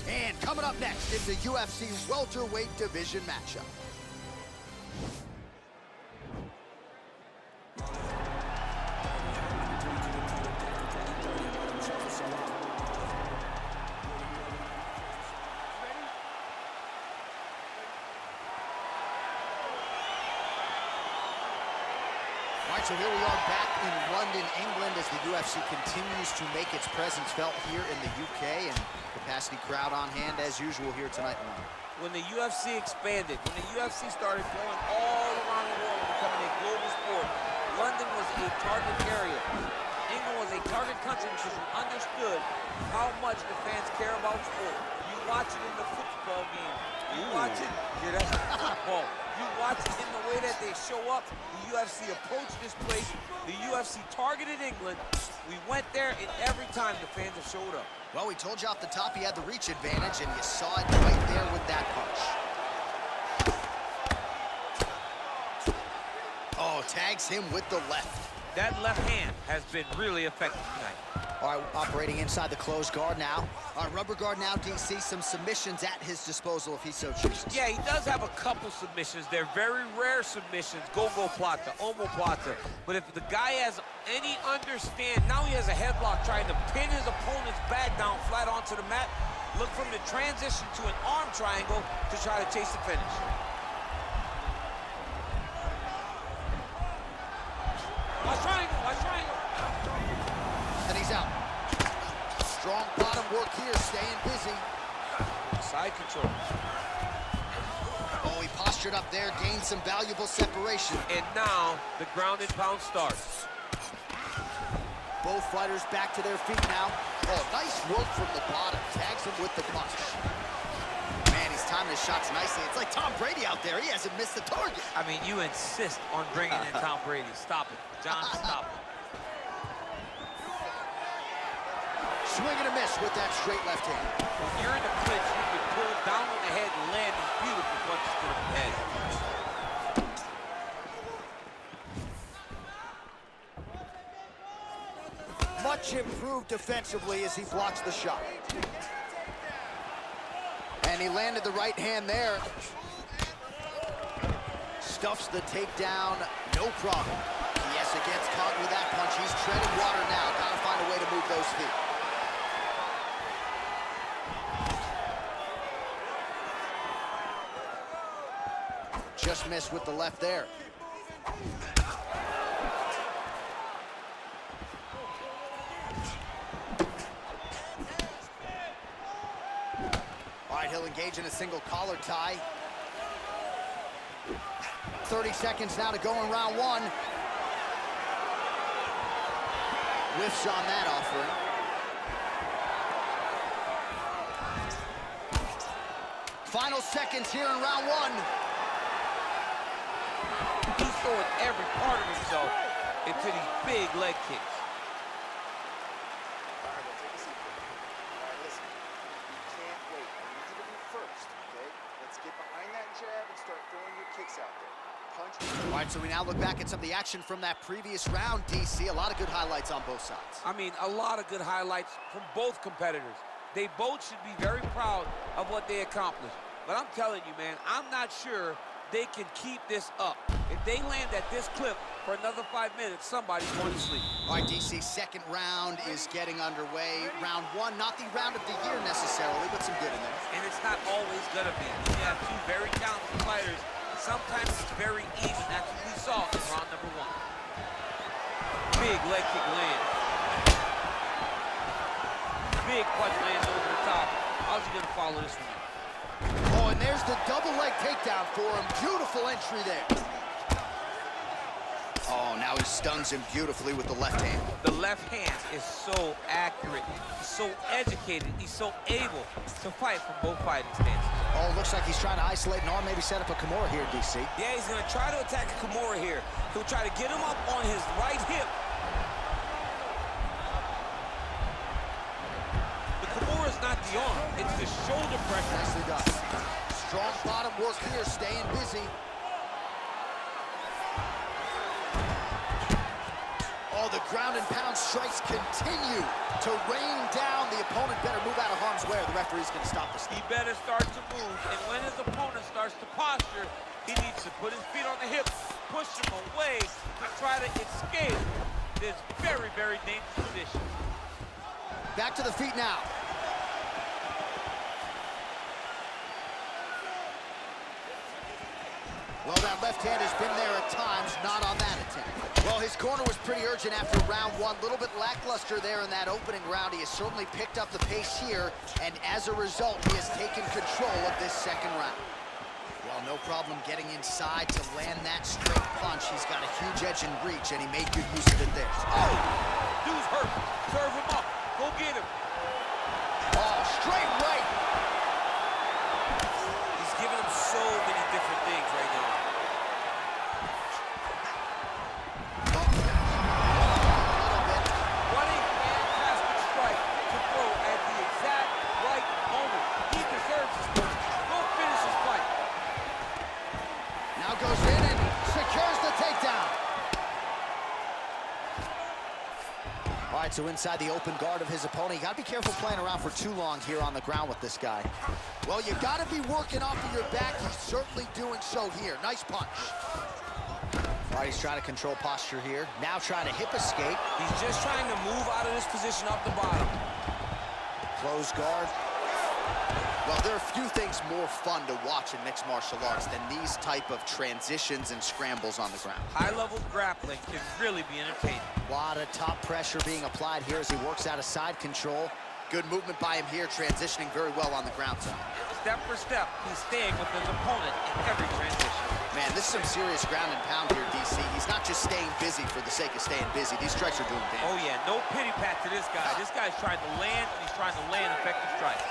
And coming up next is the UFC welterweight division matchup. All right, so here we are back in London, England, as the UFC continues to make its presence felt here in the UK, and capacity crowd on hand as usual here tonight in London. When the UFC expanded, when the UFC started going all around the world, becoming a global sport, London was a target area. England was a target country because you understood how much the fans care about sport. You watch it in the football game. You watch it, yeah, that's football. You watch it in the way that they show up. The UFC approached this place. The UFC targeted England. We went there, and every time the fans have showed up. Well, we told you off the top he had the reach advantage, and you saw it right there with that punch. Oh, tags him with the left. That left hand has been really effective tonight. All right, operating inside the closed guard now. All right, rubber guard now, DC. Some submissions at his disposal if he so chooses. Yeah, he does have a couple submissions. They're very rare submissions. Go-go plata, omoplata. But if the guy has any understand, now he has a headlock trying to pin his opponent's back down flat onto the mat. Look from the transition to an arm triangle to try to chase the finish. Watch triangle, watch triangle. And he's out. Strong bottom work here, staying busy. Side control. Oh, he postured up there, gained some valuable separation. And now the ground and pound starts. Both fighters back to their feet now. Oh, nice work from the bottom. Tags him with the punch. Man, he's timing his shots nicely. It's like Tom Brady out there. He hasn't missed the target. I mean, you insist on bringing in Tom Brady. Stop it. John, stop it. Swing and a miss with that straight left hand. When you're in the clinch, you can pull down on the head and land these beautiful punches to the head. Much improved defensively as he blocks the shot. And he landed the right hand there. Stuffs the takedown, no problem. Yes, gets caught with that punch. He's treading water now. Gotta find a way to move those feet. Just missed with the left there. All right, he'll engage in a single collar tie. 30 seconds now to go in round one. Whiffs on that offering. Final seconds here in round one. He's throwing every part of himself into these big leg kicks. All right, well, take a seat. All right, listen. You can't wait. I need you to be first, okay? Let's get behind that jab and start throwing your kicks out there. Punch. All right, so we now look back at some of the action from that previous round, DC. A lot of good highlights on both sides. I mean, a lot of good highlights from both competitors. They both should be very proud of what they accomplished. But I'm telling you, man, I'm not sure they can keep this up. If they land at this clip for another 5 minutes, somebody's going to sleep. All right, DC, second round is getting underway. Round one, not the round of the year necessarily, but some good in there. And it's not always going to be. You have two very talented fighters. Sometimes it's very even. That's what we saw in round number one. Big leg kick lands. Big punch lands over the top. How's he going to follow this one? Oh, and there's the double leg takedown for him. Beautiful entry there. Oh, now he stuns him beautifully with the left hand. The left hand is so accurate. He's so educated. He's so able to fight from both fighting stances. Oh, looks like he's trying to isolate an arm, maybe set up a Kimura here, DC. Yeah, he's going to try to attack Kimura here. He'll try to get him up on his right hip. The Kimura is not the arm. It's the shoulder pressure. Nicely done. Strong bottom work here, staying busy. Oh, the ground and pound strikes continue to rain down. The the opponent better move out of harm's way or the referee's going to stop this. He better start to move, and when his opponent starts to posture, he needs to put his feet on the hips, push him away to try to escape this very, very dangerous position. Back to the feet now. Well, that left hand has been there at times, not on that attempt. Well, his corner was pretty urgent after round one. A little bit lackluster there in that opening round. He has certainly picked up the pace here, and as a result, he has taken control of this second round. Well, no problem getting inside to land that straight punch. He's got a huge edge and reach, and he made good use of it there. Oh! Dude's hurt. Serve him up. Go get him. Oh, straight right. He's giving him so many different things right now. What a fantastic strike to throw at the exact right moment. He deserves this punch. Go finish his fight. Now goes in and secures the takedown. All right, so inside the open guard of his opponent. You got to be careful playing around for too long here on the ground with this guy. Well, you got to be working off of your back. He's certainly doing so here. Nice punch. All right, he's trying to control posture here. Now trying to hip escape. He's just trying to move out of this position off the bottom. Close guard. Well, there are few things more fun to watch in mixed martial arts than these type of transitions and scrambles on the ground. High-level grappling can really be entertaining. A lot of top pressure being applied here as he works out of side control. Good movement by him here, transitioning very well on the ground zone. Step for step, he's staying with his opponent in every transition. Man, this is some serious ground and pound here, DC. He's not just staying busy for the sake of staying busy. These strikes are doing damage. Oh, yeah, no pity pat to this guy. This guy's trying to land, and he's trying to land effective strikes.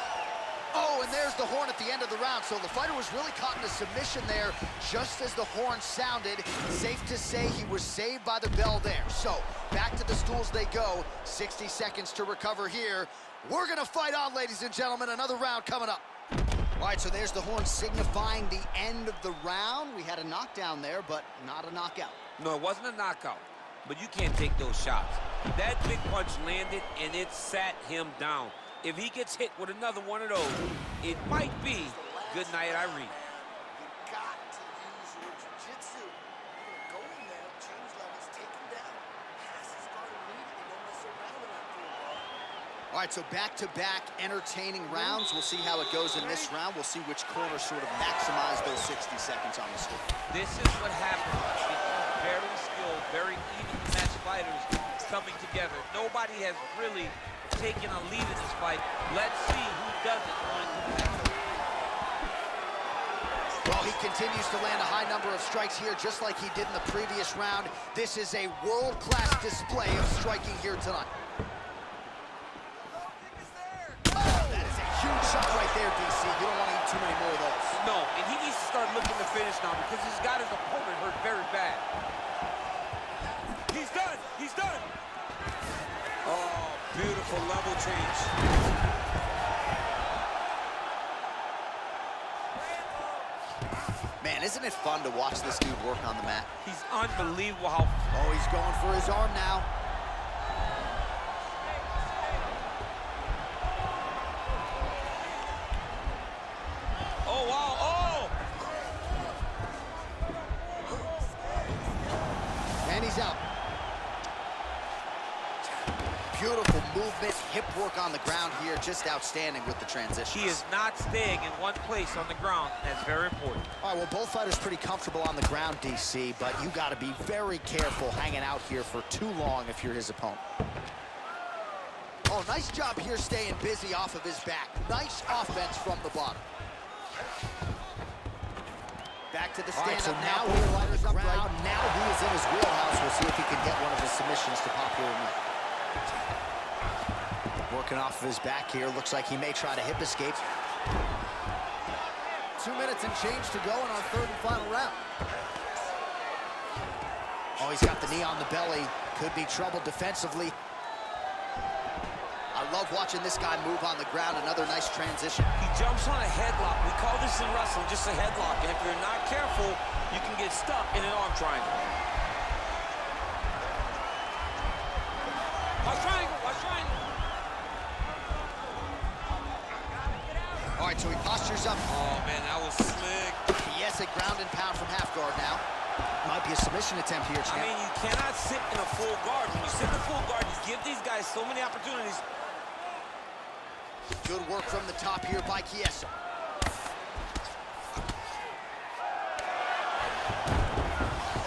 Oh, and there's the horn at the end of the round. So the fighter was really caught in a submission there just as the horn sounded. Safe to say he was saved by the bell there. So back to the stools they go. 60 seconds to recover here. We're going to fight on, ladies and gentlemen. Another round coming up. All right, so there's the horn signifying the end of the round. We had a knockdown there, but not a knockout. No, it wasn't a knockout, but you can't take those shots. That big punch landed, and it sat him down. If he gets hit with another one of those, it might be good night, Irene. You got to use your jiu-jitsu. You're gonna go in there, change levels, take him down. Pass his guard immediately. Don't mess around with that pool, bro. All right, so back-to-back entertaining rounds. We'll see how it goes in this round. We'll see which corner sort of maximize those 60 seconds on the score. This is what happens. Very skilled, very evenly matched fighters coming together. Nobody has really taken a lead in this fight. Let's see who does it going to the next. Well, he continues to land a high number of strikes here, just like he did in the previous round. This is a world-class display of striking here tonight. Oh, that is a huge shot right there, DC. You don't want to eat too many more of those. No, and he needs to start looking to finish now because he's got his opponent hurt very bad. He's done! He's done! Oh, beautiful level change. Man, isn't it fun to watch this dude work on the mat? He's unbelievable how... Oh, he's going for his arm now. Oh, wow, oh! And he's out. Beautiful movement, hip work on the ground here, just outstanding with the transition. He is not staying in one place on the ground. That's very important. All right, well, both fighters pretty comfortable on the ground, DC, but you got to be very careful hanging out here for too long if you're his opponent. Oh, nice job here staying busy off of his back. Nice offense from the bottom. Back to the stand-up now. Fighters upright. Now he is in his wheelhouse. We'll see if he can get one of his submissions to popular night. Working off of his back here. Looks like he may try to hip escape. 2 minutes and change to go in our third and final round. Oh, he's got the knee on the belly. Could be trouble defensively. I love watching this guy move on the ground. Another nice transition. He jumps on a headlock. We call this in wrestling just a headlock. And if you're not careful, you can get stuck in an arm triangle. Watch triangle, watch triangle. All right, so he postures up. Oh, man, that was slick. Yes, a ground and pound from half guard now. Might be a submission attempt here, champ. I mean, you cannot sit in a full guard. When you sit in a full guard, you give these guys so many opportunities. Good work from the top here by CHIESA.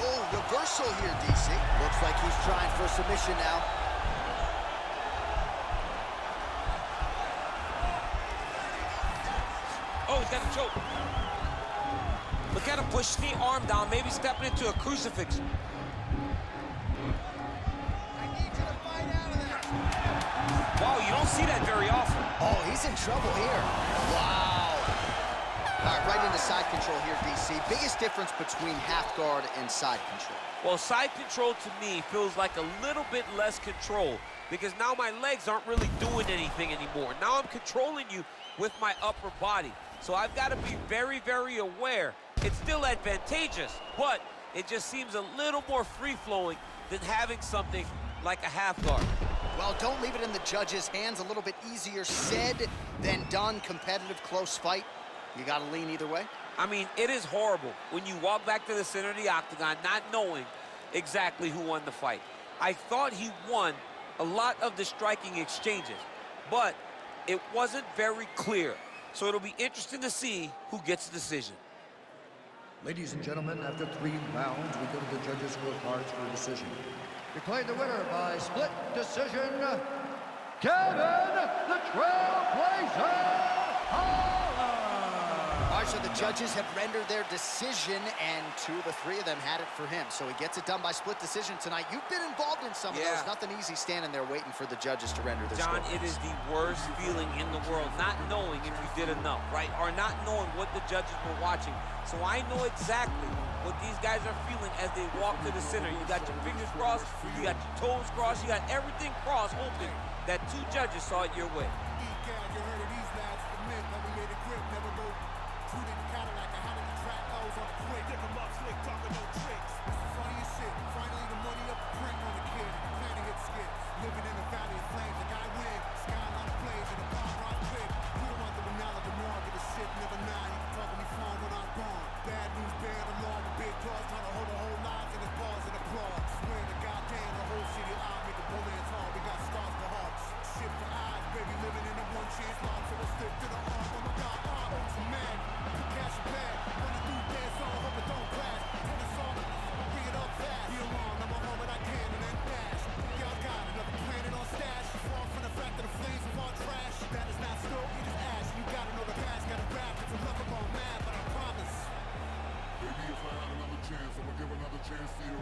Oh, reversal here, DC. Looks like he's trying for submission now. Oh, he's got a choke. Look at him push the arm down, maybe stepping into a crucifix. I need you to fight out of that. Wow, you don't see that very often. Oh, he's in trouble here. Wow. All right, right into side control here, DC. Biggest difference between half guard and side control. Well, side control to me feels like a little bit less control because now my legs aren't really doing anything anymore. Now I'm controlling you with my upper body. So I've got to be very, very aware. It's still advantageous, but it just seems a little more free-flowing than having something like a half guard. Well, don't leave it in the judge's hands. A little bit easier said than done. Competitive, close fight. You got to lean either way. I mean, it is horrible when you walk back to the center of the octagon not knowing exactly who won the fight. I thought he won a lot of the striking exchanges, but it wasn't very clear. So it'll be interesting to see who gets the decision. Ladies and gentlemen, after 3 rounds, we go to the judges' scorecards for a decision. Declared the winner by split decision, Kevin the Trailblazer Holland. All right, so the judges have rendered their decision, and 2 of the 3 of them had it for him. So he gets it done by split decision tonight. You've been involved in some of those. Nothing easy standing there waiting for the judges to render their John, score. it is the worst feeling in the world, not knowing if you did enough, right? Or not knowing what the judges were watching. So I know exactly what these guys are feeling as they walk to the center. You got your fingers crossed, you got your toes crossed, you got everything crossed, hoping that 2 judges saw it your way. Maybe if I had another chance, I would give another chance to you.